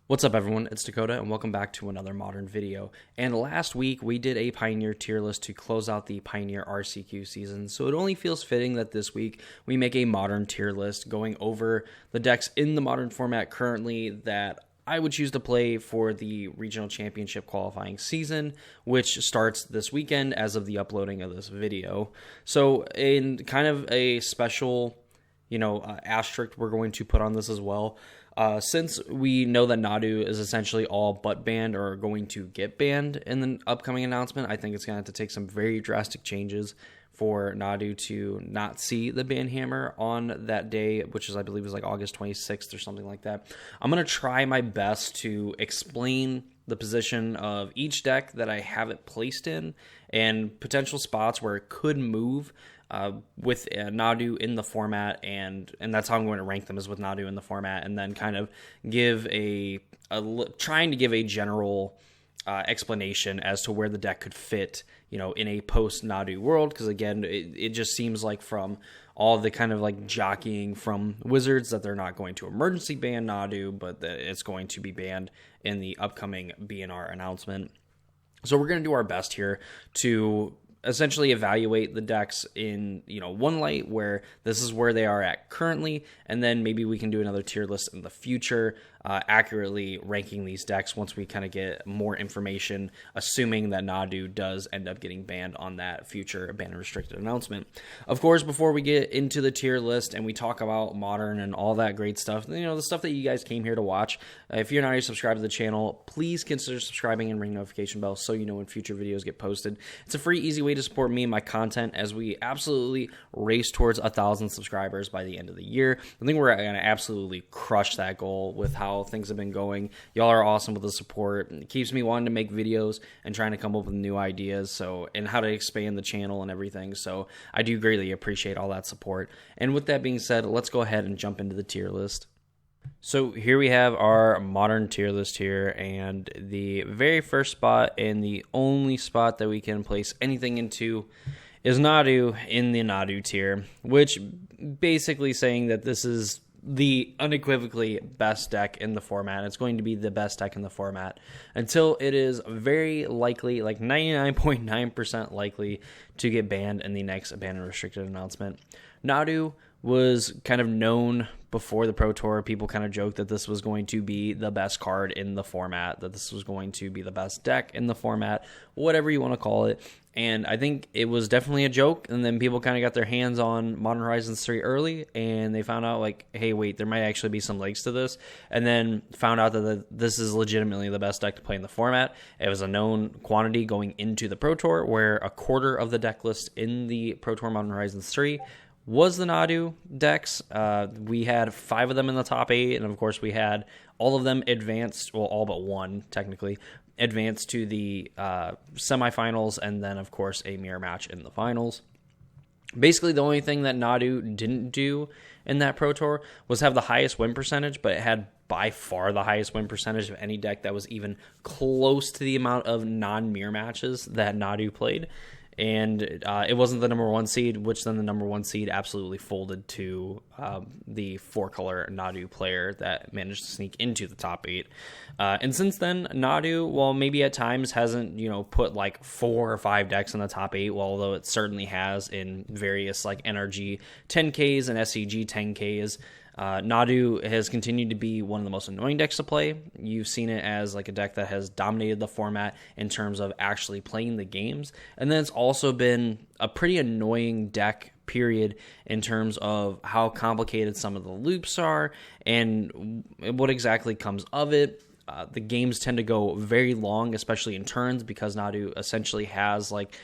What's up everyone, it's Dakota and welcome back to another Modern video. And last week we did a Pioneer tier list to close out the Pioneer RCQ season, so it only feels fitting that this week we make a Modern tier list going over the decks in the Modern format currently that I would choose to play for the Regional Championship qualifying season, which starts this weekend as of the uploading of this video. So in kind of a special, asterisk we're going to put on this as well. Since we know that Nadu is essentially all but banned or going to get banned in the upcoming announcement, I think it's going to have to take some very drastic changes for Nadu to not see the ban hammer on that day, which is, I believe, is like August 26th or something like that. I'm going to try my best to explain the position of each deck that I have it placed in and potential spots where it could move with Nadu in the format, and that's how I'm going to rank them, is with Nadu in the format, and then kind of give trying to give a general explanation as to where the deck could fit, in a post-Nadu world, because again, it just seems like from all the kind of like jockeying from Wizards that they're not going to emergency ban Nadu, but that it's going to be banned in the upcoming BNR announcement. So we're going to do our best here to essentially evaluate the decks in one light, where this is where they are at currently, and then maybe we can do another tier list in the future, accurately ranking these decks once we kind of get more information, assuming that Nadu does end up getting banned on that future ban and restricted announcement. Of course, before we get into the tier list and we talk about Modern and all that great stuff, the stuff that you guys came here to watch, if you're not already subscribed to the channel, please consider subscribing and ring notification bell so you know when future videos get posted. It's a free, easy way to support me and my content as we absolutely race towards 1,000 subscribers by the end of the year. I think we're going to absolutely crush that goal with how things have been going. Y'all are awesome with the support. It keeps me wanting to make videos and trying to come up with new ideas, and how to expand the channel and everything. So I do greatly appreciate all that support. And with that being said, let's go ahead and jump into the tier list. So here we have our Modern tier list here, and the very first spot and the only spot that we can place anything into is Nadu in the Nadu tier, which basically saying that this is the unequivocally best deck in the format. It's going to be the best deck in the format until it is very likely, like 99.9% likely, to get banned in the next ban and restricted announcement. Nadu was kind of known before the Pro Tour. People kind of joked that this was going to be the best card in the format, that this was going to be the best deck in the format, whatever you want to call it. And I think it was definitely a joke, and then people kind of got their hands on Modern Horizons 3 early, and they found out, like, hey, wait, there might actually be some legs to this, and then found out that this is legitimately the best deck to play in the format. It was a known quantity going into the Pro Tour, where a quarter of the deck list in the Pro Tour Modern Horizons 3 was the Nadu decks. We had 5 of them in the top 8, and of course we had all of them advanced, well, all but one, technically, advanced to the semifinals, and then, of course, a mirror match in the finals. Basically, the only thing that Nadu didn't do in that Pro Tour was have the highest win percentage, but it had by far the highest win percentage of any deck that was even close to the amount of non-mirror matches that Nadu played. And it wasn't the number 1 seed, which then the number 1 seed absolutely folded to the 4-color Nadu player that managed to sneak into the top 8. And since then, Nadu, well, maybe at times hasn't, put like 4 or 5 decks in the top 8, well, although it certainly has in various like NRG 10Ks and SCG 10Ks. Nadu has continued to be one of the most annoying decks to play. You've seen it as like a deck that has dominated the format in terms of actually playing the games. And then it's also been a pretty annoying deck, period, in terms of how complicated some of the loops are and what exactly comes of it. The games tend to go very long, especially in turns, because Nadu essentially has like,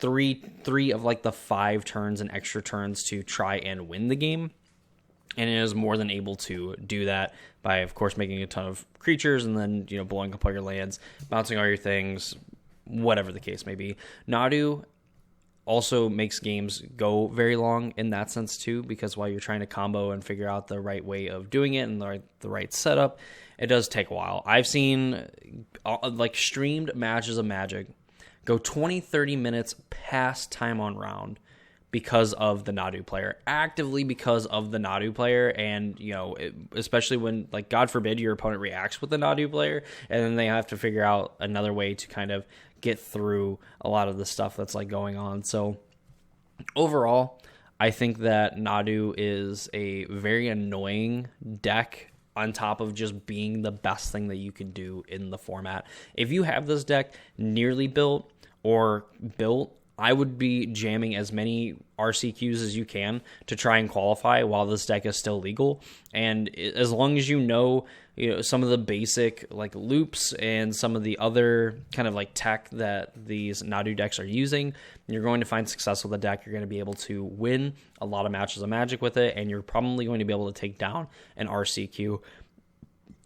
three of like the 5 turns and extra turns to try and win the game. And it is more than able to do that by, of course, making a ton of creatures and then, blowing up all your lands, bouncing all your things, whatever the case may be. Nadu also makes games go very long in that sense, too, because while you're trying to combo and figure out the right way of doing it and the right setup, it does take a while. I've seen, streamed matches of Magic go 20, 30 minutes past time on round because of the Nadu player, actively because of the Nadu player. And, especially when, like, God forbid your opponent reacts with the Nadu player, and then they have to figure out another way to kind of get through a lot of the stuff that's like going on. So overall, I think that Nadu is a very annoying deck on top of just being the best thing that you can do in the format. If you have this deck nearly built or built, I would be jamming as many RCQs as you can to try and qualify while this deck is still legal. And as long as you know some of the basic like loops and some of the other kind of like tech that these Nadu decks are using, you're going to find success with the deck. You're going to be able to win a lot of matches of Magic with it, and you're probably going to be able to take down an RCQ.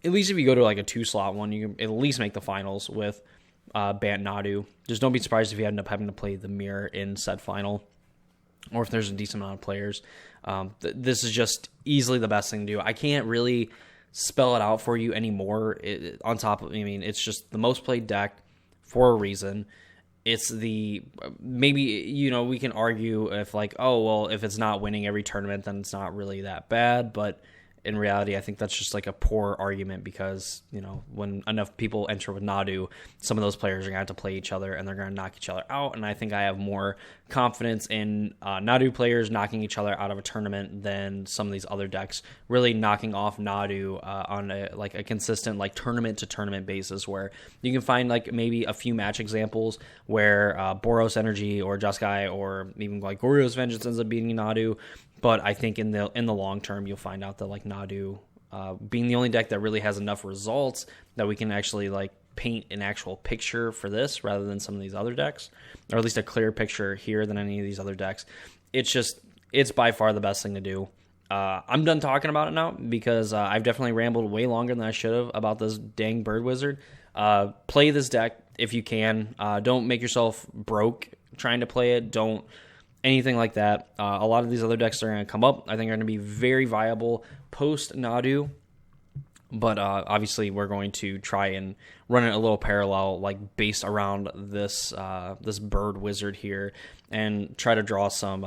At least if you go to like a 2-slot one, you can at least make the finals with Bant Nadu. Just don't be surprised if you end up having to play the mirror in said final, or if there's a decent amount of players. This is just easily the best thing to do. I can't really spell it out for you anymore. On top of, it's just the most played deck for a reason. It's maybe, we can argue if like, oh, well, if it's not winning every tournament, then it's not really that bad. But in reality, I think that's just like a poor argument because, when enough people enter with Nadu, some of those players are going to have to play each other and they're going to knock each other out. And I think I have more confidence in Nadu players knocking each other out of a tournament than some of these other decks really knocking off Nadu on a consistent like tournament to tournament basis, where you can find like maybe a few match examples where Boros Energy or Jeskai or even like Goryo's Vengeance ends up beating Nadu. But I think in the long term, you'll find out that like Nadu, being the only deck that really has enough results that we can actually like paint an actual picture for this rather than some of these other decks, or at least a clearer picture here than any of these other decks. It's by far the best thing to do. I'm done talking about it now because I've definitely rambled way longer than I should have about this dang Bird Wizard. Play this deck if you can. Don't make yourself broke trying to play it. Don't anything like that. A lot of these other decks are going to come up. I think are going to be very viable post Nadu. But obviously, we're going to try and run it a little parallel, like based around this Bird Wizard here, and try to draw some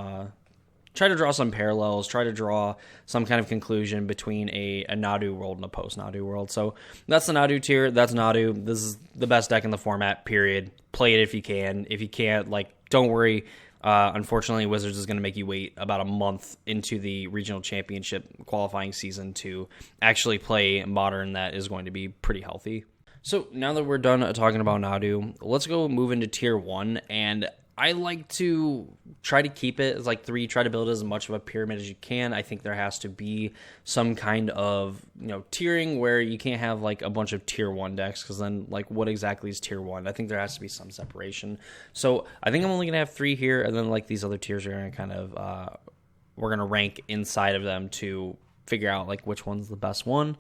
parallels, try to draw some kind of conclusion between a Nadu world and a post Nadu world. So that's the Nadu tier. That's Nadu. This is the best deck in the format. Period. Play it if you can. If you can't, don't worry. Unfortunately, Wizards is going to make you wait about a month into the regional championship qualifying season to actually play Modern. That is going to be pretty healthy. So now that we're done talking about Nadu, let's go move into Tier 1. And I like to try to keep it as like 3, try to build as much of a pyramid as you can. I think there has to be some kind of, tiering where you can't have like a bunch of Tier 1 decks, because then like what exactly is Tier 1? I think there has to be some separation. So I think I'm only going to have 3 here, and then like these other tiers are going to kind of, we're going to rank inside of them to figure out like which one's the best one.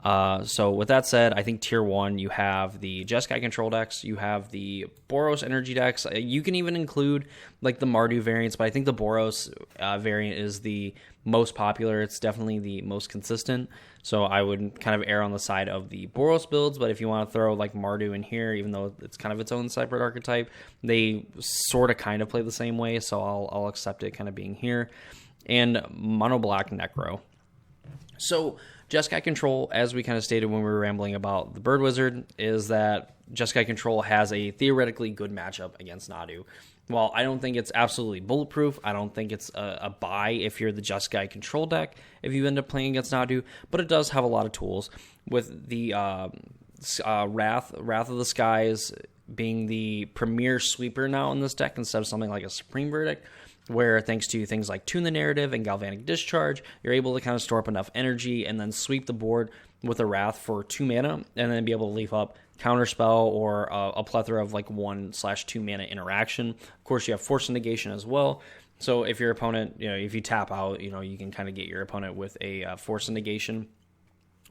So with that said, I think Tier 1, you have the Jeskai control decks, you have the Boros Energy decks. You can even include like the Mardu variants, but I think the Boros variant is the most popular. It's definitely the most consistent. So I would kind of err on the side of the Boros builds, but if you want to throw like Mardu in here, even though it's kind of its own separate archetype, they sort of kind of play the same way, so I'll accept it kind of being here. And Mono Black Necro. So Jeskai Control, as we kind of stated when we were rambling about the Bird Wizard, is that Jeskai Control has a theoretically good matchup against Nadu. While I don't think it's absolutely bulletproof, I don't think it's a buy if you're the Jeskai Control deck if you end up playing against Nadu, but it does have a lot of tools. With the Wrath of the Skies being the premier sweeper now in this deck instead of something like a Supreme Verdict, where thanks to things like Tune the Narrative and Galvanic Discharge, you're able to kind of store up enough energy and then sweep the board with a Wrath for 2 mana, and then be able to leave up Counterspell or a plethora of like 1/2 mana interaction. Of course, you have Force Negation as well. So if your opponent, if you tap out, you can kind of get your opponent with a Force Negation,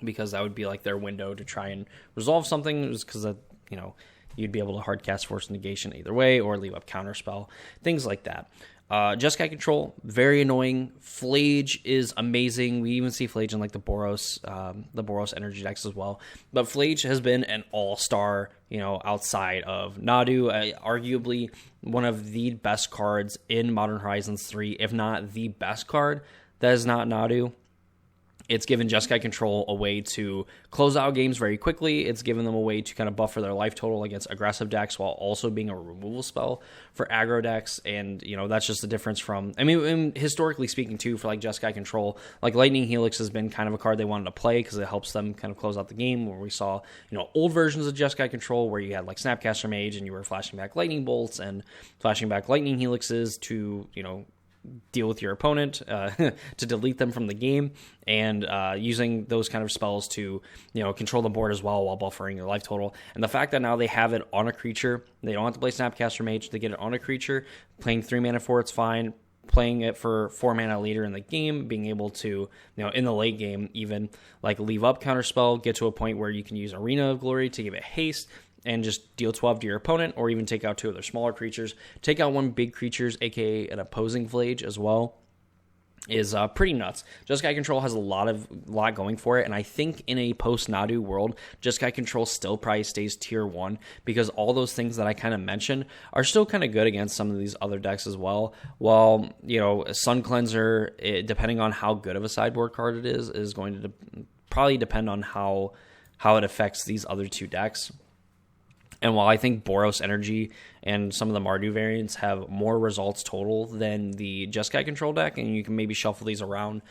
because that would be like their window to try and resolve something, just because you'd be able to hardcast Force Negation either way, or leave up Counterspell, things like that. Jeskai Control, very annoying. Flage is amazing. We even see Flage in like the Boros Energy decks as well. But Flage has been an all-star, outside of Nadu, arguably one of the best cards in Modern Horizons 3, if not the best card that is not Nadu. It's given Jeskai Control a way to close out games very quickly. It's given them a way to kind of buffer their life total against aggressive decks while also being a removal spell for aggro decks. And, that's just the difference from... historically speaking, too, for like Jeskai Control, like Lightning Helix has been kind of a card they wanted to play because it helps them kind of close out the game, where we saw, old versions of Jeskai Control where you had like Snapcaster Mage and you were flashing back Lightning Bolts and flashing back Lightning Helixes to, deal with your opponent, to delete them from the game, and using those kind of spells to control the board as well while buffering your life total. And the fact that now they have it on a creature, they don't have to play Snapcaster Mage, they get it on a creature, playing 3 mana for it's fine, playing it for 4 mana later in the game, being able to, in the late game, even like leave up counterspell, get to a point where you can use Arena of Glory to give it haste, and just deal 12 to your opponent, or even take out 2 of their smaller creatures. Take out 1 big creatures, aka an opposing Flage as well, is pretty nuts. Jeskai Control has a lot going for it, and I think in a post-Nadu world, Jeskai Control still probably stays tier 1, because all those things that I kind of mentioned are still kind of good against some of these other decks as well. While, Sun Cleanser, depending on how good of a sideboard card it is going to probably depend on how it affects these other 2 decks. And while I think Boros Energy and some of the Mardu variants have more results total than the Jeskai Control deck, and you can maybe shuffle these around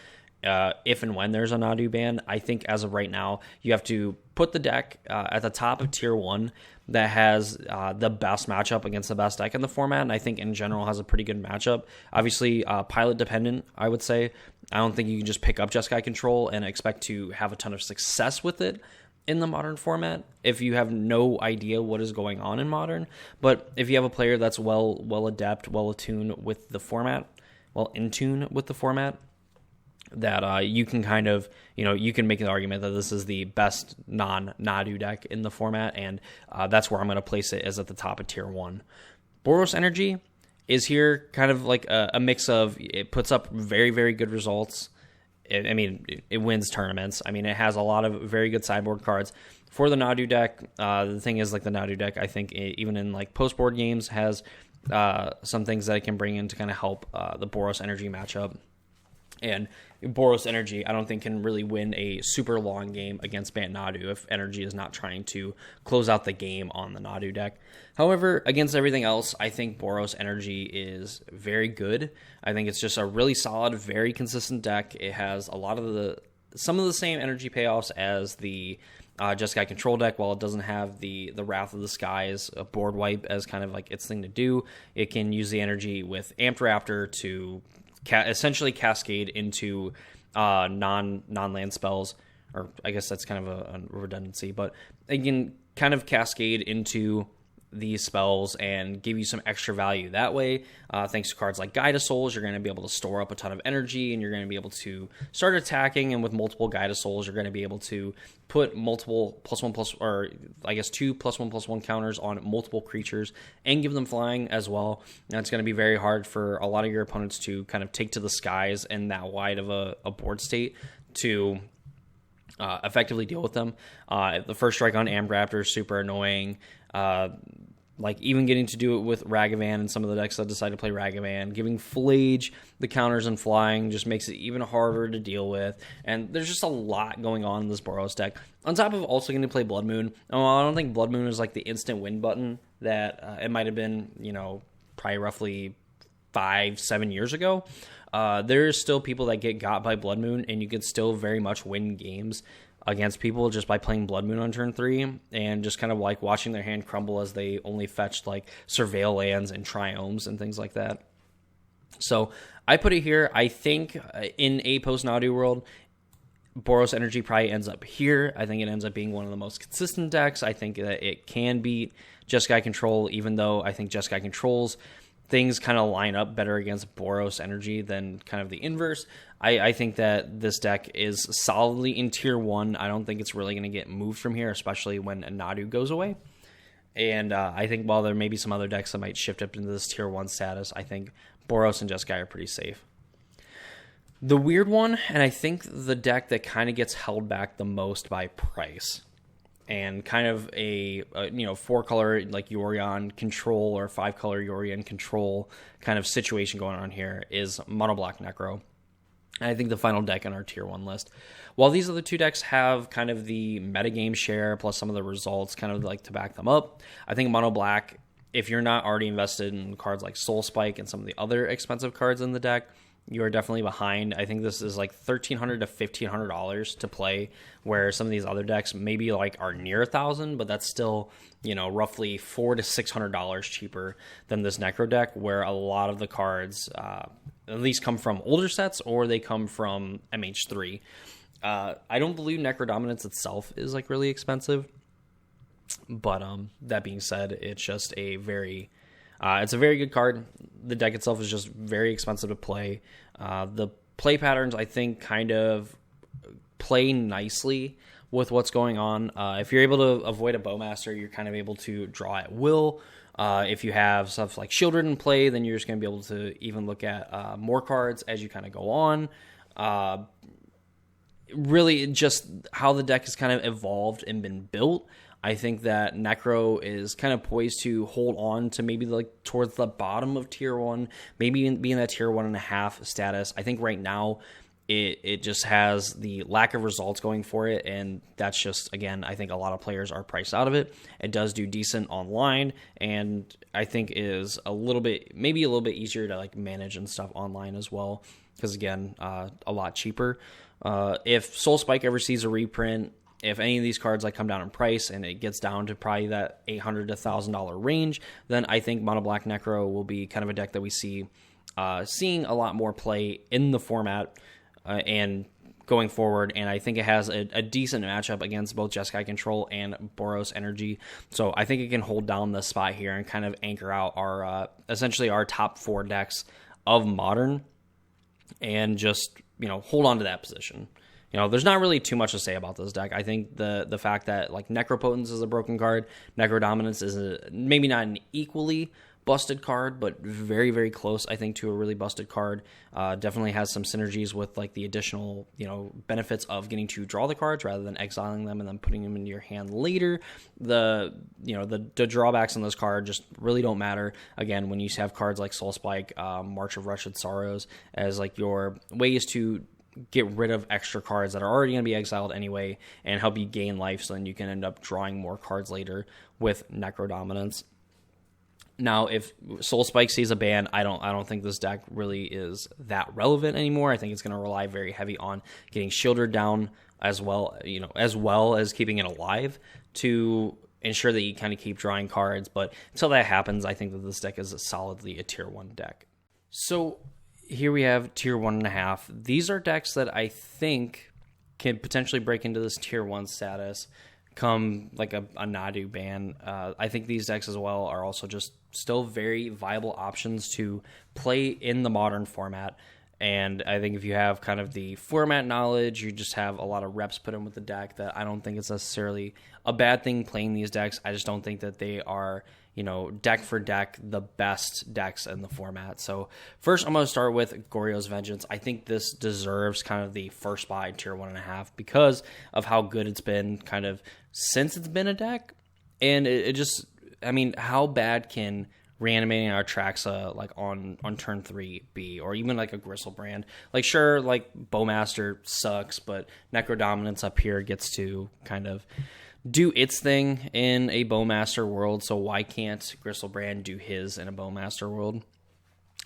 if and when there's a Nadu ban, I think as of right now, you have to put the deck at the top of tier 1 that has the best matchup against the best deck in the format, and I think in general has a pretty good matchup. Obviously, pilot dependent, I would say. I don't think you can just pick up Jeskai Control and expect to have a ton of success with it in the Modern format if you have no idea what is going on in Modern. But if you have a player that's well adept, well attuned with the format, well in tune with the format, that you can kind of, you can make an argument that this is the best non-Nadu deck in the format, and that's where I'm going to place it, as at the top of tier 1. Boros Energy is here kind of like a mix of, it puts up very, very good results. It wins tournaments. It has a lot of very good sideboard cards for the Nadu deck. The thing is, like, the Nadu deck, I think, even in like post-board games, has some things that it can bring in to kind of help the Boros Energy matchup. And Boros Energy, I don't think, can really win a super long game against Bant Nadu if Energy is not trying to close out the game on the Nadu deck. However, against everything else, I think Boros Energy is very good. I think it's just a really solid, very consistent deck. It has some of the same energy payoffs as the Jeskai Control deck. While it doesn't have the Wrath of the Skies board wipe as kind of like its thing to do, it can use the energy with Amped Raptor to essentially cascade into non-land spells, or I guess that's kind of a redundancy, but it can kind of cascade into these spells and give you some extra value that way. Thanks to cards like Guide of Souls, you're going to be able to store up a ton of energy, and you're going to be able to start attacking, and with multiple Guide of Souls, you're going to be able to put multiple two +1/+1 counters on multiple creatures and give them flying as well. Now, it's going to be very hard for a lot of your opponents to kind of take to the skies in that wide of a board state to effectively deal with them. The first strike on Amped Raptor is super annoying. Like, even getting to do it with Ragavan and some of the decks that decide to play Ragavan, giving Flage the counters and flying just makes it even harder to deal with. And there's just a lot going on in this Boros deck. On top of also getting to play Blood Moon. I don't think Blood Moon is like the instant win button that it might have been, probably roughly 5-7 years ago. There's still people that get got by Blood Moon, and you can still very much win games against people just by playing Blood Moon on turn 3 and just kind of like watching their hand crumble as they only fetched like Surveil lands and Triomes and things like that. So I put it here. I think in a post-Nadu world, Boros Energy probably ends up here. I think it ends up being one of the most consistent decks. I think that it can beat Jeskai Control, even though I think Jeskai Control's things kind of line up better against Boros Energy than kind of the inverse. I think that this deck is solidly in tier 1. I don't think it's really going to get moved from here, especially when Nadu goes away. And I think while there may be some other decks that might shift up into this tier 1 status, I think Boros and Jeskai are pretty safe. The weird one, and I think the deck that kind of gets held back the most by price, and kind of a 4-color like Yorion control or 5-color Yorion control kind of situation going on here, is Mono Black Necro. And I think the final deck in our tier 1 list. While these other two decks have kind of the metagame share plus some of the results kind of like to back them up, I think Mono Black, if you're not already invested in cards like Soul Spike and some of the other expensive cards in the deck, you are definitely behind. I think this is like $1,300 to $1,500 to play, where some of these other decks maybe like are near $1,000, but that's still, roughly $400 to $600 cheaper than this Necro deck, where a lot of the cards at least come from older sets or they come from MH3. I don't believe Necro Dominance itself is like really expensive, but that being said, it's just it's a very good card. The deck itself is just very expensive to play. The play patterns, I think, kind of play nicely with what's going on. If you're able to avoid a Bowmaster, you're kind of able to draw at will. If you have stuff like Shieldred in play, then you're just going to be able to even look at more cards as you kind of go on. Really, just how the deck has kind of evolved and been built, I think that Necro is kind of poised to hold on to maybe like towards the bottom of tier 1, maybe be in that tier 1.5 status. I think right now it just has the lack of results going for it, and that's just, again, I think a lot of players are priced out of it. It does do decent online, and I think is maybe a little bit easier to like manage and stuff online as well, because again, a lot cheaper. If Soul Spike ever sees a reprint, if any of these cards like come down in price and it gets down to probably that $800 to $1,000 range, then I think Mono Black Necro will be kind of a deck that we see seeing a lot more play in the format and going forward. And I think it has a decent matchup against both Jeskai Control and Boros Energy. So I think it can hold down the spot here and kind of anchor out our essentially our top 4 decks of Modern, and just hold on to that position. There's not really too much to say about this deck. I think the fact that like Necropotence is a broken card, Necro Dominance is maybe not an equally busted card, but very, very close, I think, to a really busted card. Definitely has some synergies with like the additional, benefits of getting to draw the cards rather than exiling them and then putting them into your hand later. The drawbacks on this card just really don't matter. Again, when you have cards like Soul Spike, March of Wretched Sorrows as like your ways to get rid of extra cards that are already going to be exiled anyway and help you gain life, so then you can end up drawing more cards later with Necro Dominance. Now, if Soul Spike sees a ban, I don't think this deck really is that relevant anymore. I think it's going to rely very heavy on getting Shieldred down as well as keeping it alive to ensure that you kind of keep drawing cards. But until that happens, I think that this deck is solidly a tier 1 deck. So here we have tier 1.5. These are decks that I think can potentially break into this tier 1 status come like a Nadu ban. I think these decks as well are also just still very viable options to play in the Modern format. And I think if you have kind of the format knowledge, you just have a lot of reps put in with the deck, that I don't think it's necessarily a bad thing playing these decks. I just don't think that they are, deck for deck, the best decks in the format. So first, I'm going to start with Goryo's Vengeance. I think this deserves kind of the first spot in tier 1.5 because of how good it's been kind of since it's been a deck. And it just, how bad can reanimating our Traxa like on turn 3 be, or even like a Gristlebrand? Like, sure, like Bowmaster sucks, but Necro Dominance up here gets to kind of do its thing in a Bowmaster world, so why can't Gristlebrand do his in a Bowmaster world?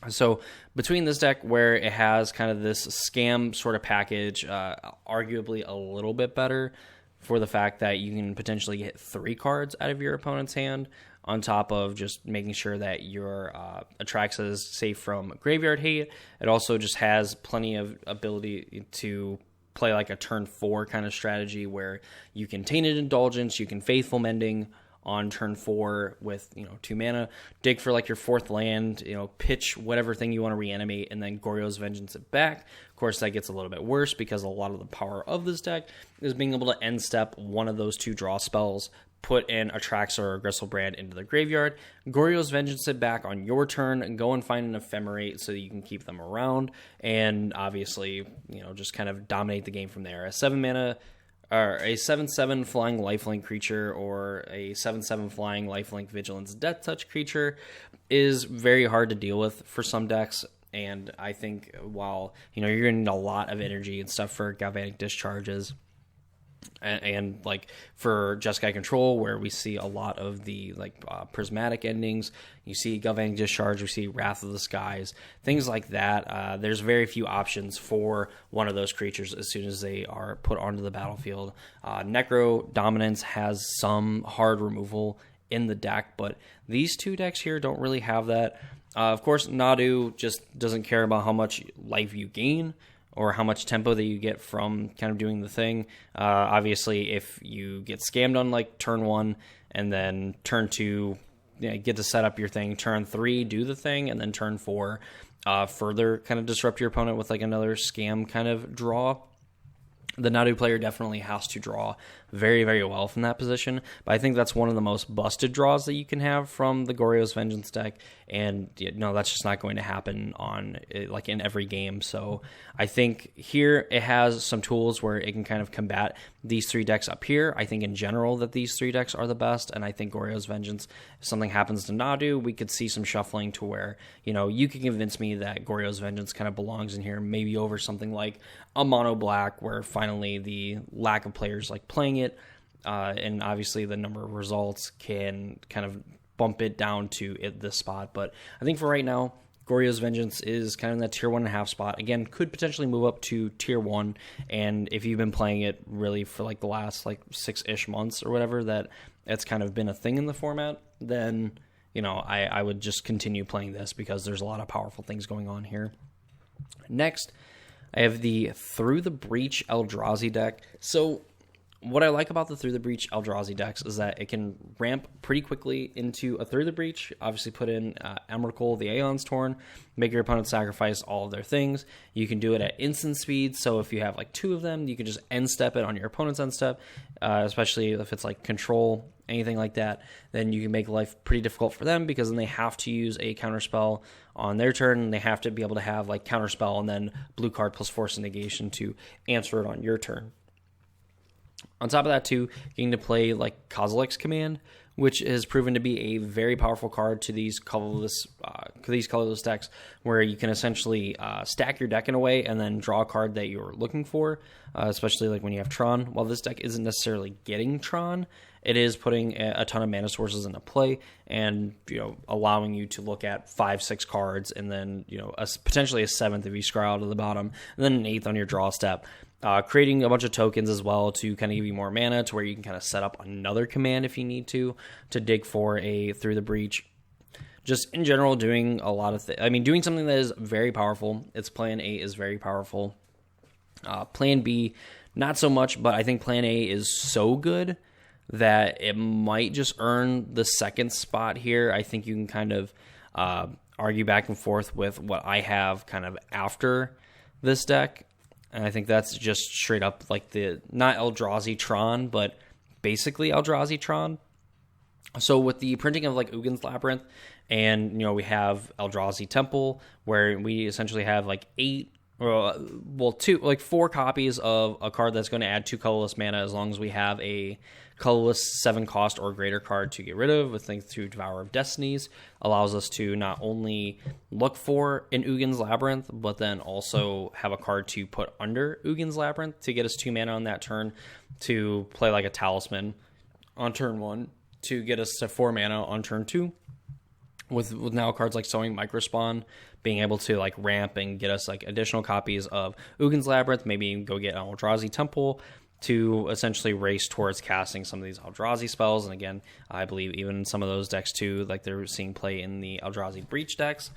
So between this deck, where it has kind of this scam sort of package, arguably a little bit better for the fact that you can potentially get 3 cards out of your opponent's hand, on top of just making sure that your Atraxa is safe from graveyard hate. It also just has plenty of ability to play like a turn 4 kind of strategy where you can Tainted Indulgence, you can Faithful Mending on turn 4 with 2 mana, dig for like your 4th land, pitch whatever thing you want to reanimate, and then Goryo's Vengeance it back. Of course, that gets a little bit worse because a lot of the power of this deck is being able to end step one of those 2 draw spells put in a Traxor or Gristlebrand into the graveyard. Goryo's Vengeance it back on your turn and go and find an Ephemerate so that you can keep them around and obviously, just kind of dominate the game from there. A 7-mana or a 7/7 flying lifelink creature or a 7/7 flying lifelink vigilance death touch creature is very hard to deal with for some decks. And I think while you're going to need a lot of energy and stuff for Galvanic Discharges, and like for Jeskai Control, where we see a lot of the prismatic endings, you see Galvanic Discharge, we see Wrath of the Skies, things like that. There's very few options for one of those creatures as soon as they are put onto the battlefield. Necro Dominance has some hard removal in the deck, but these two decks here don't really have that. Of course, Nadu just doesn't care about how much life you gain or how much tempo that you get from kind of doing the thing. Obviously, if you get scammed on turn 1 and then turn 2, get to set up your thing, turn 3, do the thing, and then turn 4, further kind of disrupt your opponent with another scam kind of draw. The Nadu player definitely has to draw very, very well from that position, but I think that's one of the most busted draws that you can have from the Goryo's Vengeance deck, and that's just not going to happen in every game. So I think here it has some tools where it can kind of combat these 3 decks up here. I think in general that these 3 decks are the best, and I think Goryo's Vengeance, if something happens to Nadu, we could see some shuffling to where, you can convince me that Goryo's Vengeance kind of belongs in here, maybe over something like a mono black, where finally the lack of players playing it, and obviously the number of results can kind of bump it down to this spot. But I think for right now, Goryo's Vengeance is kind of in that tier 1.5 spot. Again, could potentially move up to tier 1, and if you've been playing it really for the last 6-ish months or whatever, that it's kind of been a thing in the format, then I would just continue playing this because there's a lot of powerful things going on here. Next, I have the Through the Breach Eldrazi deck. So what I like about the Through the Breach Eldrazi decks is that it can ramp pretty quickly into a Through the Breach, obviously put in Emrakul, the Aeon's Torn, make your opponent sacrifice all of their things. You can do it at instant speed, so if you have 2 of them, you can just end step it on your opponent's end step, especially if it's control, anything like that. Then you can make life pretty difficult for them because then they have to use a counterspell on their turn, and they have to be able to have counterspell and then blue card plus Force of Negation to answer it on your turn. On top of that, too, getting to play Kozilek's Command, which has proven to be a very powerful card to these colorless decks, where you can essentially stack your deck in a way and then draw a card that you're looking for, especially when you have Tron. While this deck isn't necessarily getting Tron, it is putting a ton of mana sources into play and allowing you to look at 5-6 cards and then potentially a 7th if you scry out to the bottom, and then an 8th on your draw step. Creating a bunch of tokens as well to kind of give you more mana to where you can kind of set up another command if you need to dig for a Through the Breach. Just in general, doing a lot of doing something that is very powerful. Its Plan A is very powerful. Plan B, not so much, but I think Plan A is so good that it might just earn the second spot here. I think you can kind of argue back and forth with what I have kind of after this deck. And I think that's just straight up the, not Eldrazi Tron, but basically Eldrazi Tron. So with the printing of Ugin's Labyrinth, and we have Eldrazi Temple, where we essentially have 4 copies of a card that's going to add 2 colorless mana as long as we have a colorless 7 cost or greater card to get rid of. With things through Devourer of Destinies, allows us to not only look for an Ugin's Labyrinth, but then also have a card to put under Ugin's Labyrinth to get us 2 mana on that turn, to play a Talisman on turn 1 to get us to 4 mana on turn 2. With now cards like Sowing Microspawn being able to ramp and get us additional copies of Ugin's Labyrinth, maybe go get an Eldrazi Temple to essentially race towards casting some of these Eldrazi spells. And again, I believe even some of those decks too, they're seeing play in the Eldrazi Breach decks.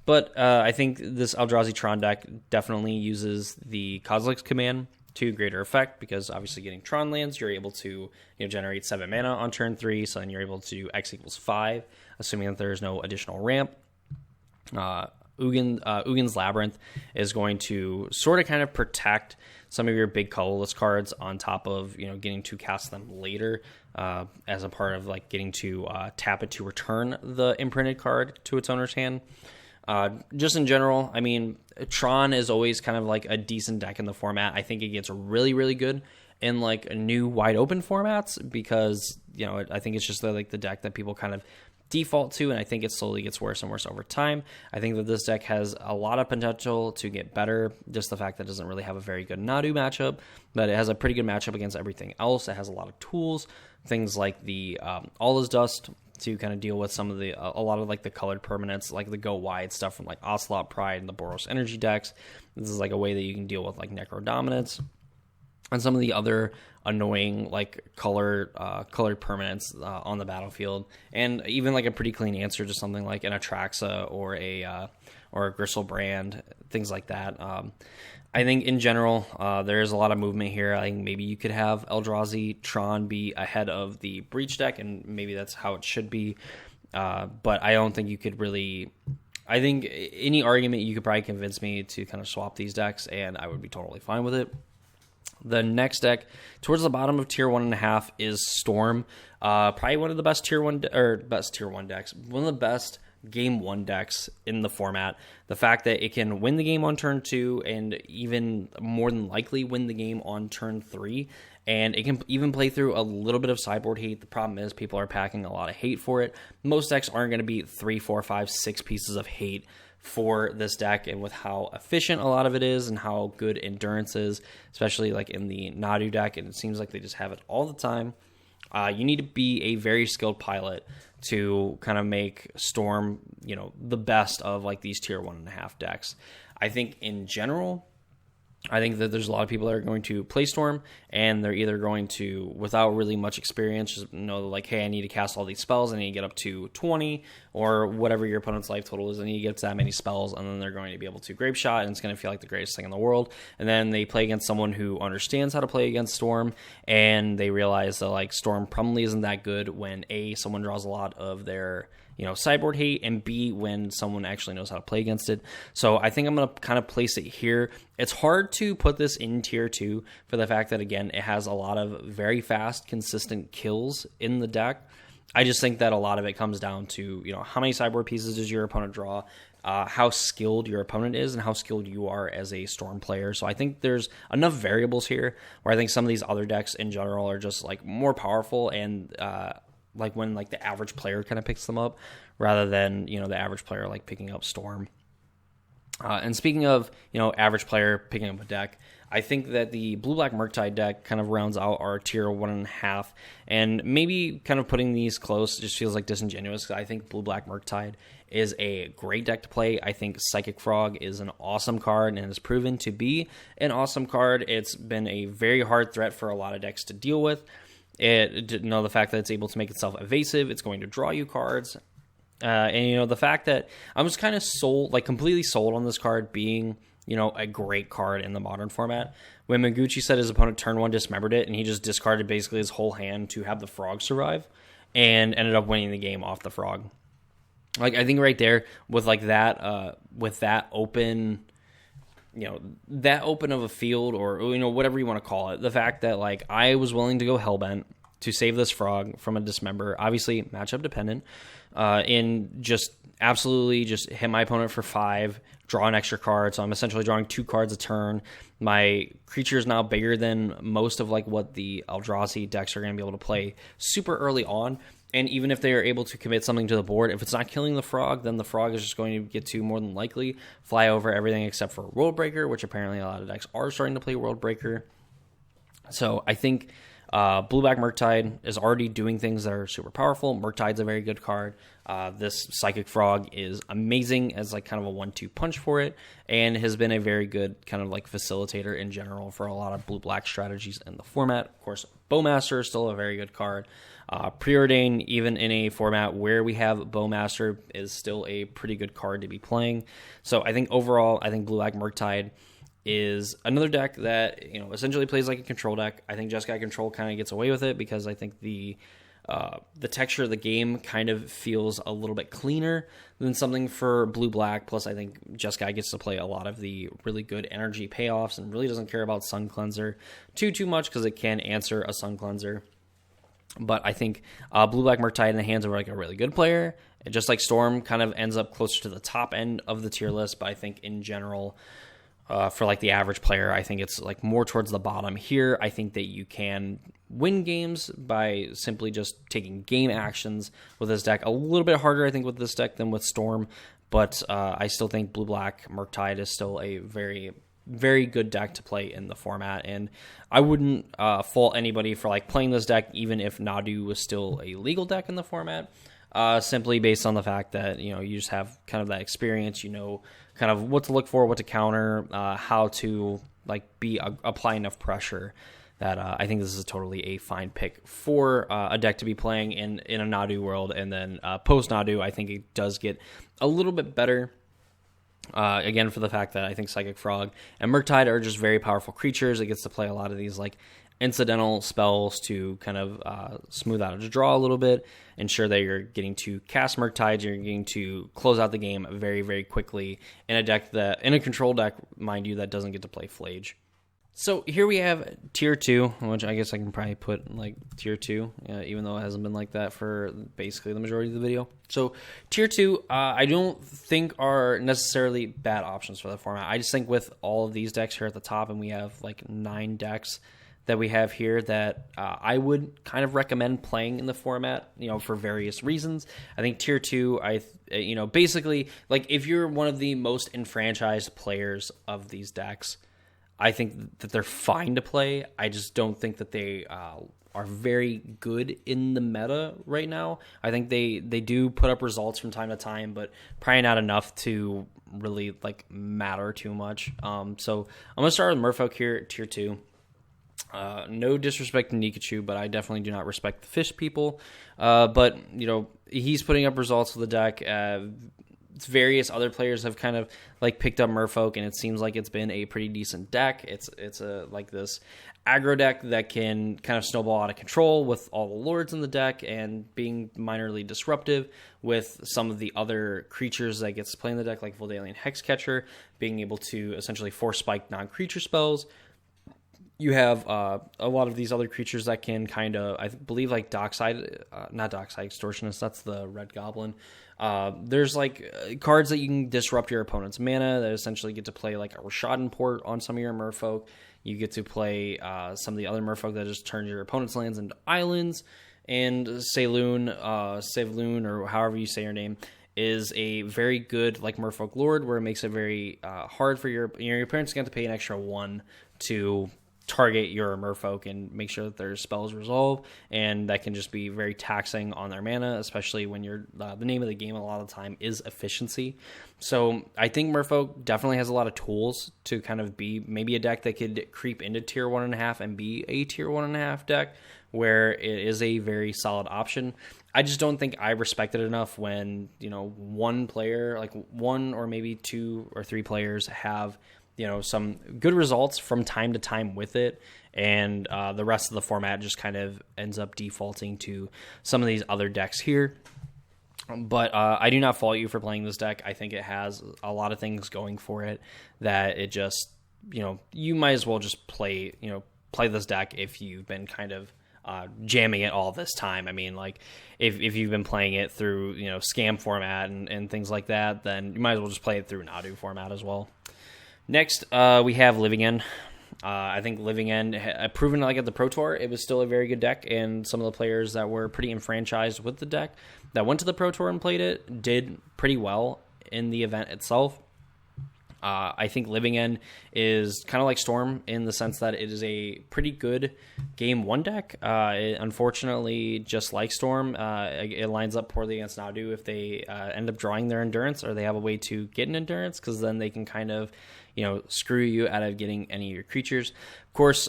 But I think this Eldrazi Tron deck definitely uses the Kozilek's Command to greater effect, because obviously getting Tron lands, you're able to generate 7 mana on turn 3, so then you're able to do X equals 5, assuming that there's no additional ramp. Ugin's Labyrinth is going to sort of kind of protect some of your big colorless cards on top of getting to cast them later. as a part of like getting to tap it to return the imprinted card to its owner's hand. Just in general, I mean, Tron is always kind of like a decent deck in the format. I think it gets really, really good in like new wide open formats because, you know, I think it's just the deck that people kind of default to, and I think it slowly gets worse and worse over time. I think that this deck has a lot of potential to get better. Just the fact that it doesn't really have a very good Nadu matchup, but it has a pretty good matchup against everything else. It has a lot of tools, things like the All Is Dust to kind of deal with some of the a lot of like the colored permanents, like the go wide stuff from like Ocelot Pride and the Boros Energy decks. This is like a way that you can deal with like Necro Dominance and some of the other annoying like colored permanents on the battlefield, and even like a pretty clean answer to something like an Atraxa or a Gristlebrand, things like that. I think in general there is a lot of movement here. I think maybe you could have Eldrazi Tron be ahead of the Breach deck, and maybe that's how it should be. But I don't think you could really. I think any argument you could probably convince me to kind of swap these decks, and I would be totally fine with it. The next deck, towards the bottom of tier 1.5, is Storm. Probably one of the best tier 1 decks. One of the best game 1 decks in the format. The fact that it can win the game on turn 2 and even more than likely win the game on turn 3. And it can even play through a little bit of sideboard hate. The problem is people are packing a lot of hate for it. Most decks aren't going to beat 3, 4, 5, 6 pieces of hate for this deck, and with how efficient a lot of it is and how good endurance is, especially like in the Nadu deck, and it seems like they just have it all the time. You need to be a very skilled pilot to kind of make Storm, you know, the best of like these tier 1.5 decks. I think in general, I think that there's a lot of people that are going to play Storm, and they're either going to, without really much experience, just know like, hey, I need to cast all these spells, I need to get up to 20, or whatever your opponent's life total is, I need to get to that many spells, and then they're going to be able to Grape Shot, and it's going to feel like the greatest thing in the world. And then they play against someone who understands how to play against Storm, and they realize that like Storm probably isn't that good when A, someone draws a lot of their, you know, sideboard hate, and B, when someone actually knows how to play against it. So I think I'm going to kind of place it here. It's hard to put this in tier 2 for the fact that, again, it has a lot of very fast, consistent kills in the deck. I just think that a lot of it comes down to, you know, how many sideboard pieces does your opponent draw, how skilled your opponent is, and how skilled you are as a Storm player. So I think there's enough variables here where I think some of these other decks in general are just like more powerful, and like when like the average player kind of picks them up rather than, you know, the average player like picking up Storm. And speaking of, you know, average player picking up a deck, I think that the Blue-Black Murktide deck kind of rounds out our tier 1.5, and maybe kind of putting these close just feels like disingenuous, because I think Blue-Black Murktide is a great deck to play. I think Psychic Frog is an awesome card and has proven to be an awesome card. It's been a very hard threat for a lot of decks to deal with. The fact that it's able to make itself evasive, it's going to draw you cards. And, you know, the fact that I'm just kind of completely sold on this card being, you know, a great card in the modern format. When Mengucci said his opponent turn 1 dismembered it, and he just discarded basically his whole hand to have the frog survive, and ended up winning the game off the frog. Like, I think right there with like that, with that open, you know, that open of a field, or, you know, whatever you want to call it, the fact that like I was willing to go hellbent to save this frog from a dismember, obviously matchup dependent, and just absolutely just hit my opponent for 5, draw an extra card. So I'm essentially drawing 2 cards a turn. My creature is now bigger than most of like what the Eldrazi decks are going to be able to play super early on. And even if they are able to commit something to the board, if it's not killing the frog, then the frog is just going to get to, more than likely, fly over everything except for World Breaker, which apparently a lot of decks are starting to play World Breaker. So I think Blue-Black Murktide is already doing things that are super powerful. Murktide's a very good card. This Psychic Frog is amazing as like kind of a 1-2 punch for it, and has been a very good kind of like facilitator in general for a lot of blue-black strategies in the format. Of course, Bowmaster is still a very good card. Preordain, even in a format where we have Bowmaster, is still a pretty good card to be playing. So I think overall, I think Blue-Black Murktide is another deck that, you know, essentially plays like a control deck. I think Jeskai Control kind of gets away with it because I think the texture of the game kind of feels a little bit cleaner than something for blue-black. Plus, I think Jeskai gets to play a lot of the really good energy payoffs and really doesn't care about Sun Cleanser too much because it can answer a Sun Cleanser. But I think Blue-Black Murktide in the hands of like a really good player, just like Storm, kind of ends up closer to the top end of the tier list. But I think in general, for like the average player, I think it's like more towards the bottom here. I think that you can win games by simply just taking game actions with this deck. A little bit harder, I think, with this deck than with Storm. But I still think Blue-Black Murktide is still a very, very good deck to play in the format. And I wouldn't fault anybody for like playing this deck, even if Nadu was still a legal deck in the format. Simply based on the fact that, you know, you just have kind of that experience, you know, kind of what to look for, what to counter, how to like apply enough pressure that I think this is totally a fine pick for a deck to be playing in a Nadu world. And then post Nadu, I think it does get a little bit better. Again, for the fact that I think Psychic Frog and Murktide are just very powerful creatures. It gets to play a lot of these like incidental spells to kind of smooth out a draw a little bit, ensure that you're getting to cast Murktide, you're getting to close out the game very, very quickly in a control deck, mind you, that doesn't get to play Flage. So here we have tier 2, which I guess I can probably put like tier 2, even though it hasn't been like that for basically the majority of the video. So tier 2, I don't think are necessarily bad options for the format. I just think with all of these decks here at the top, and we have like 9 decks that we have here that I would kind of recommend playing in the format, you know, for various reasons. I think tier 2, basically, like if you're one of the most enfranchised players of these decks, I think that they're fine to play. I just don't think that they are very good in the meta right now. I think they do put up results from time to time, but probably not enough to really like matter too much. So I'm gonna start with Merfolk here, tier 2. No disrespect to Nikachu, but I definitely do not respect the fish people. But you know, he's putting up results with the deck. Various other players have kind of like picked up Merfolk, and it seems like it's been a pretty decent deck. It's a like this aggro deck that can kind of snowball out of control with all the lords in the deck and being minorly disruptive with some of the other creatures that gets to play in the deck, like Voldalian Hexcatcher, being able to essentially force spike non-creature spells. You have a lot of these other creatures that can kind of, I believe, like Dockside, not Dockside Extortionist, that's the Red Goblin. There's like cards that you can disrupt your opponent's mana that essentially get to play like a Rishadan Port on some of your Merfolk. You get to play some of the other Merfolk that just turn your opponent's lands into islands. And Saloon, or however you say your name, is a very good like Merfolk Lord, where it makes it very hard for your opponent's going to pay an extra 1 to target your Merfolk and make sure that their spells resolve, and that can just be very taxing on their mana, especially when you're the name of the game a lot of the time is efficiency. So I think Merfolk definitely has a lot of tools to kind of be maybe a deck that could creep into tier 1.5 and be a tier 1.5 deck, where it is a very solid option. I just don't think I respect it enough when, you know, one player, like 1 or maybe 2 or 3 players have, you know, some good results from time to time with it, and the rest of the format just kind of ends up defaulting to some of these other decks here. But I do not fault you for playing this deck. I think it has a lot of things going for it that it just, you know, you might as well just play this deck if you've been kind of jamming it all this time. I mean, like if you've been playing it through, you know, scam format and things like that, then you might as well just play it through Nadu format as well. Next, we have Living End. I think Living End had proven, like at the Pro Tour, it was still a very good deck, and some of the players that were pretty enfranchised with the deck that went to the Pro Tour and played it did pretty well in the event itself. I think Living End is kind of like Storm in the sense that it is a pretty good Game 1 deck. It, unfortunately, just like Storm, it lines up poorly against Nadu if they end up drawing their Endurance, or they have a way to get an Endurance, because then they can kind of, you know, screw you out of getting any of your creatures. Of course,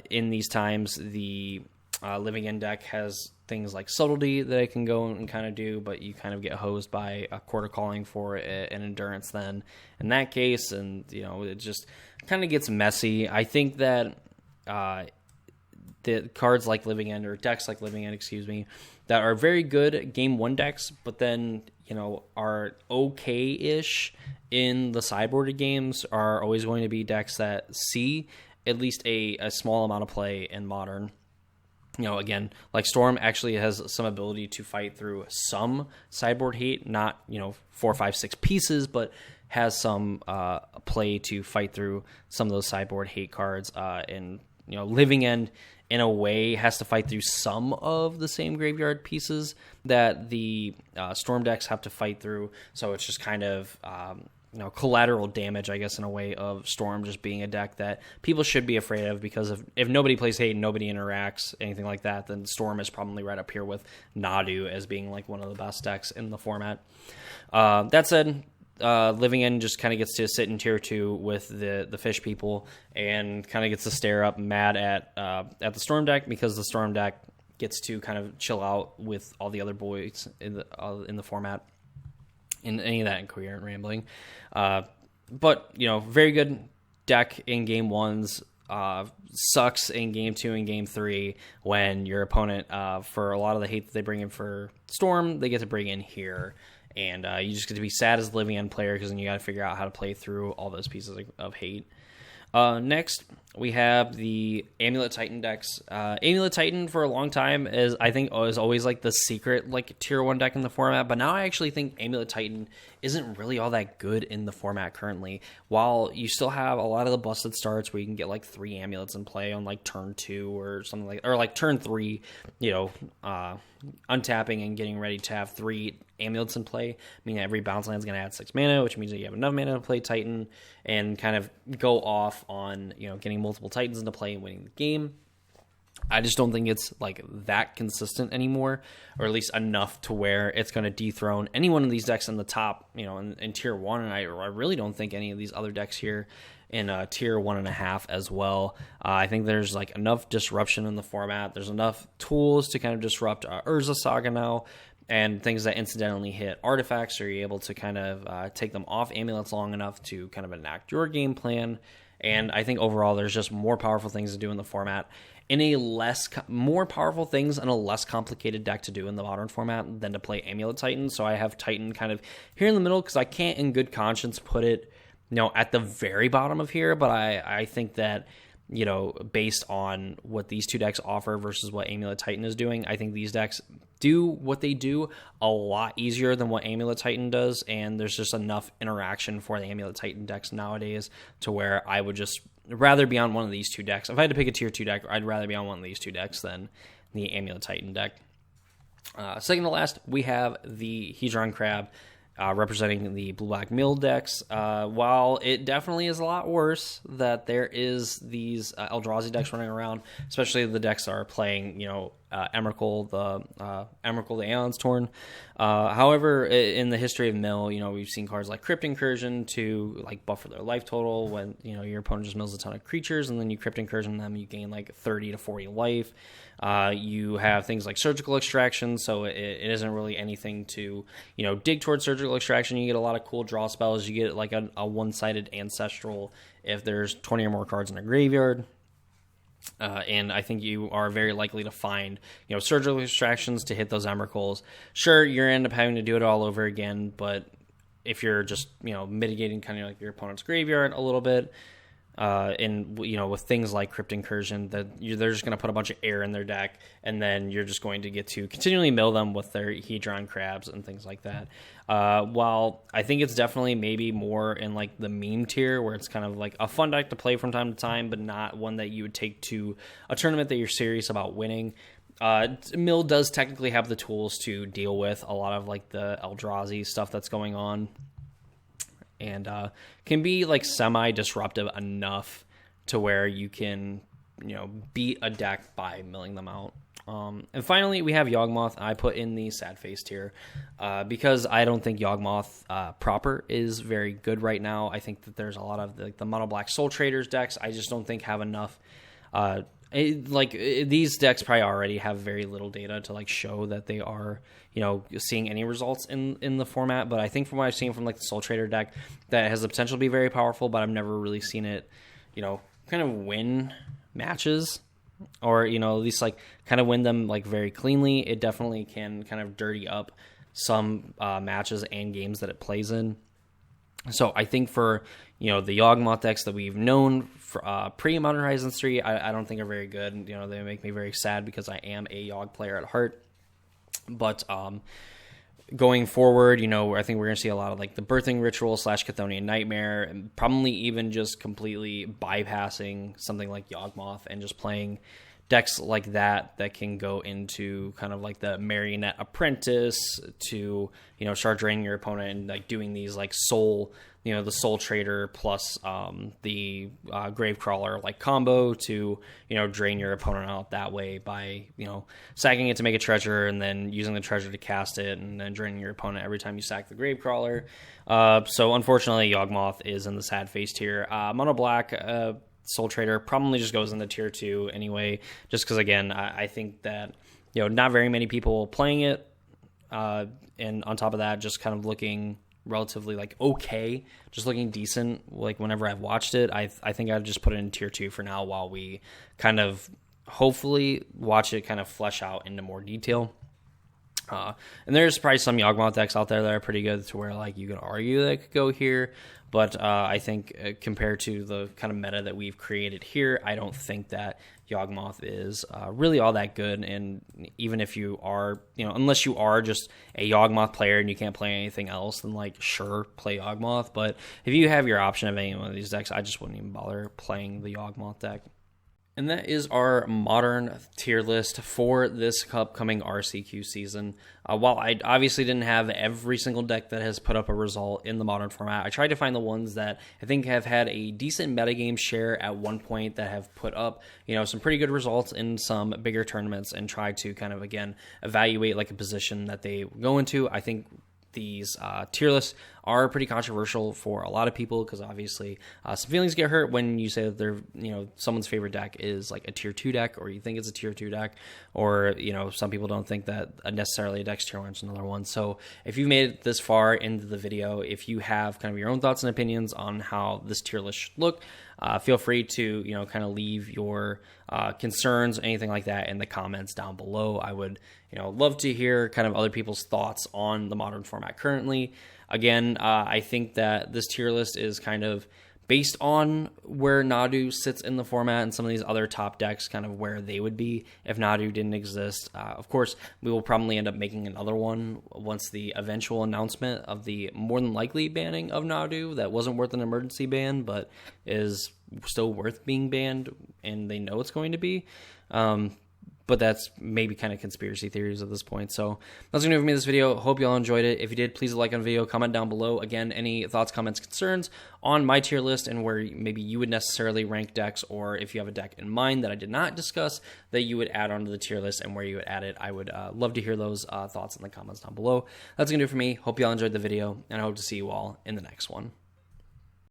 in these times, the Living End deck has things like Subtlety that I can go and kind of do, but you kind of get hosed by a Court of Calling for an Endurance then in that case, and, you know, it just kind of gets messy. I think that the cards like Living End, or decks like Living End, that are very good Game 1 decks, but then, you know, are okay-ish in the sideboarded games, are always going to be decks that see at least a small amount of play in Modern. Again, like Storm actually has some ability to fight through some sideboard hate, not 4, 5, 6 pieces, but has some play to fight through some of those sideboard hate cards. And Living End in a way has to fight through some of the same graveyard pieces that the Storm decks have to fight through. So it's just kind of collateral damage, I guess, in a way, of Storm just being a deck that people should be afraid of, because if nobody plays hate and nobody interacts, anything like that, then Storm is probably right up here with Nadu as being like one of the best decks in the format. That said, Living End just kind of gets to sit in tier 2 with the fish people and kind of gets to stare up mad at the Storm deck, because the Storm deck gets to kind of chill out with all the other boys in the format. In any of that incoherent rambling. But, very good deck in game 1s. Sucks in game 2 and game 3 when your opponent, for a lot of the hate that they bring in for Storm, they get to bring in here. And you just get to be sad as a Living End player, because then you got to figure out how to play through all those pieces of hate. Next, we have the Amulet Titan decks. Amulet Titan for a long time is always like the secret like tier 1 deck in the format, but now I actually think Amulet Titan isn't really all that good in the format currently. While you still have a lot of the busted starts where you can get like 3 amulets in play on like turn 2 or something or like turn 3, untapping and getting ready to have 3 amulets in play. I mean, every bounce land is going to add 6 mana, which means that you have enough mana to play Titan and kind of go off on, getting multiple Titans into play and winning the game. I just don't think it's like that consistent anymore, or at least enough to where it's going to dethrone any one of these decks in the top, in tier 1. And I really don't think any of these other decks here in tier 1.5 as well. I think there's like enough disruption in the format. There's enough tools to kind of disrupt Urza Saga now, and things that incidentally hit artifacts, or you're able to kind of take them off amulets long enough to kind of enact your game plan. And I think overall there's just more powerful things to do in the format, more powerful things in a less complicated deck to do in the modern format than to play Amulet Titan. So I have Titan kind of here in the middle, because I can't in good conscience put it at the very bottom of here, but I think that based on what these two decks offer versus what Amulet Titan is doing, I think these decks do what they do a lot easier than what Amulet Titan does, and there's just enough interaction for the Amulet Titan decks nowadays to where I would just rather be on one of these two decks. If I had to pick a tier 2 deck, I'd rather be on one of these two decks than the Amulet Titan deck. Second to last, we have the Hedron Crab, representing the blue-black mill decks. While it definitely is a lot worse that there is these Eldrazi decks running around, especially the decks that are playing, Emrakul, the Aeon's Torn. However, in the history of mill, we've seen cards like Crypt Incursion to like buffer their life total when, your opponent just mills a ton of creatures, and then you Crypt Incursion them, you gain like 30 to 40 life. You have things like Surgical Extraction, so it isn't really anything to, dig towards Surgical Extraction. You get a lot of cool draw spells. You get like a one-sided Ancestral if there's 20 or more cards in a graveyard. And I think you are very likely to find, Surgical Extractions to hit those Emrakuls. Sure, you're end up having to do it all over again, but if you're just, mitigating kind of like your opponent's graveyard a little bit, and with things like Crypt Incursion, they're just going to put a bunch of air in their deck, and then you're just going to get to continually mill them with their Hedron Crabs and things like that. While I think it's definitely maybe more in like the meme tier, where it's kind of like a fun deck to play from time to time, but not one that you would take to a tournament that you're serious about winning. Mill does technically have the tools to deal with a lot of like the Eldrazi stuff that's going on, and can be like semi-disruptive enough to where you can, beat a deck by milling them out. And finally, we have Yawgmoth. I put in the sad face tier because I don't think Yawgmoth proper is very good right now. I think that there's a lot of the mono black Soul Traders decks I just don't think have enough. These decks probably already have very little data to like show that they are, seeing any results in the format. But I think from what I've seen from like the Soul Trader deck, that has the potential to be very powerful, but I've never really seen it, kind of win matches, or, at least like kind of win them like very cleanly. It definitely can kind of dirty up some matches and games that it plays in. So I think for, the Yawgmoth decks that we've known for, pre-Modern Horizons 3, I don't think are very good. They make me very sad because I am a Yawg player at heart. But going forward, I think we're going to see a lot of like the Birthing Ritual / Chthonian Nightmare, and probably even just completely bypassing something like Yawgmoth and just playing decks like that can go into kind of like the Marionette Apprentice to, start draining your opponent and like doing these like soul, the Soul Trader plus the Gravecrawler like combo to, drain your opponent out that way by, sacking it to make a treasure and then using the treasure to cast it and then draining your opponent every time you sack the Gravecrawler. So unfortunately, Yawgmoth is in the sad face tier. Mono Black, Soul Trader probably just goes into tier 2 anyway, just because, again, I think that, not very many people playing it, and on top of that, just kind of looking relatively, like, okay, just looking decent, like, whenever I've watched it. I think I'd just put it in tier 2 for now while we kind of, hopefully, watch it kind of flesh out into more detail. And there's probably some Yawgmoth decks out there that are pretty good to where, like, you could argue they could go here. But I think compared to the kind of meta that we've created here, I don't think that Yawgmoth is really all that good. And even if you are, unless you are just a Yawgmoth player and you can't play anything else, then, like, sure, play Yawgmoth. But if you have your option of any one of these decks, I just wouldn't even bother playing the Yawgmoth deck. And that is our modern tier list for this upcoming RCQ season. While I obviously didn't have every single deck that has put up a result in the modern format, I tried to find the ones that I think have had a decent metagame share at one point that have put up, some pretty good results in some bigger tournaments and tried to kind of, again, evaluate like a position that they go into. I think these tier lists are pretty controversial for a lot of people because obviously some feelings get hurt when you say that they're, someone's favorite deck is like a tier 2 deck, or you think it's a tier 2 deck, or, some people don't think that necessarily a deck's tier 1 is another one. So if you've made it this far into the video, if you have kind of your own thoughts and opinions on how this tier list should look, feel free to, kind of leave your concerns, anything like that in the comments down below. I would, love to hear kind of other people's thoughts on the modern format currently. Again, I think that this tier list is kind of based on where Nadu sits in the format and some of these other top decks, kind of where they would be if Nadu didn't exist. Of course, we will probably end up making another one once the eventual announcement of the more than likely banning of Nadu that wasn't worth an emergency ban, but is still worth being banned, and they know it's going to be. But that's maybe kind of conspiracy theories at this point. So that's going to do it for me this video. Hope you all enjoyed it. If you did, please like on the video, comment down below. Again, any thoughts, comments, concerns on my tier list and where maybe you would necessarily rank decks, or if you have a deck in mind that I did not discuss that you would add onto the tier list and where you would add it. I would love to hear those thoughts in the comments down below. That's going to do it for me. Hope you all enjoyed the video, and I hope to see you all in the next one.